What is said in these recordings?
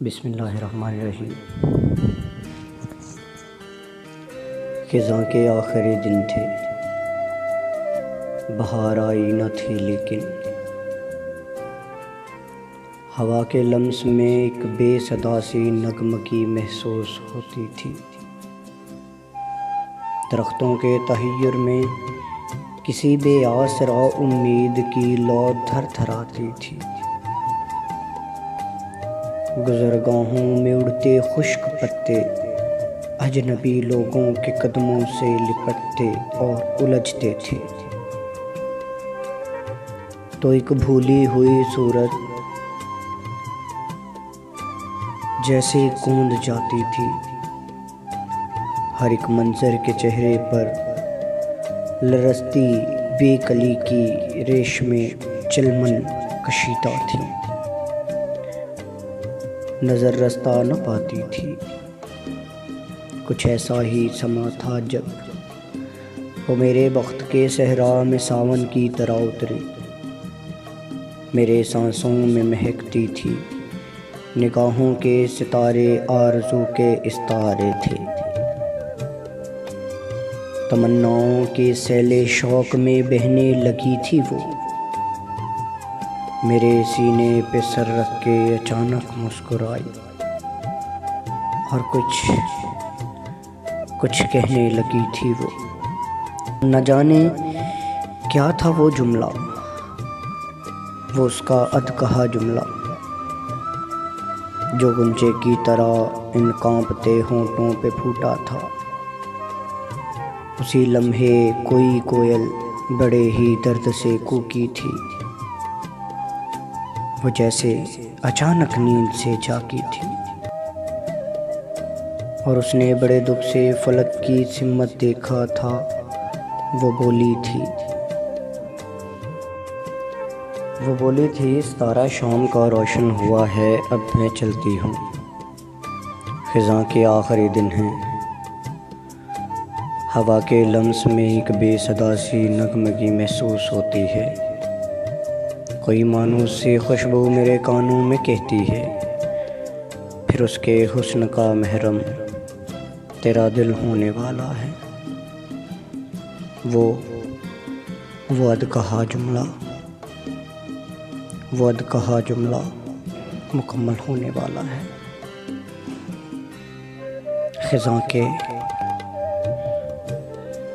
बिस्मिल्लाहिर्रहमानिर्रहीम। ख़िज़ां के आखिरी दिन थे, बहार आई न थी लेकिन हवा के लम्स में एक बेसदा सी नगमगी महसूस होती थी। दरख्तों के तहय्युर में किसी बेआसरा उम्मीद की लौ थरथराती थी। गुज़रगाहों में उड़ते खुश्क पत्ते अजनबी लोगों के कदमों से लिपटते और उलझते थे, तो एक भूली हुई सूरत जैसे गूंज जाती थी। हर एक मंजर के चेहरे पर लरसती बेकली की रेशमे चिलमन कशीदा थी, नज़र रास्ता न पाती थी। कुछ ऐसा ही समा था जब वो मेरे वक्त के सहरा में सावन की तरह उतरी, मेरे सांसों में महकती थी। निगाहों के सितारे आरज़ू के इस्तारे थे, तमन्नाओं के सैले शौक में बहने लगी थी वो। मेरे सीने पे सर रख के अचानक मुस्कुराई और कुछ कहने लगी थी वो। न जाने क्या था वो जुमला, वो उसका अधकहा जुमला जो गुंजे की तरह इन कांपते होंठों पे फूटा था। उसी लम्हे कोई कोयल बड़े ही दर्द से कूकी थी, वो जैसे अचानक नींद से जागी थी। और उसने बड़े दुख से फलक की सिमत देखा था। वो बोली थी सितारा शाम का रोशन हुआ है, अब मैं चलती हूँ। ख़िज़ां के आखिरी दिन हैं, हवा के लम्स में एक बेसदा सी नगमगी महसूस होती है। कोई मानूस सी खुशबू मेरे कानों में कहती है, फिर उसके हुस्न का महरम तेरा दिल होने वाला है। वो अधकहा जुमला मुकम्मल होने वाला है। ख़िज़ां के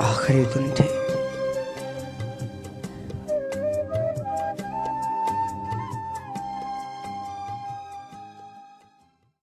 आखिरी दिन थे।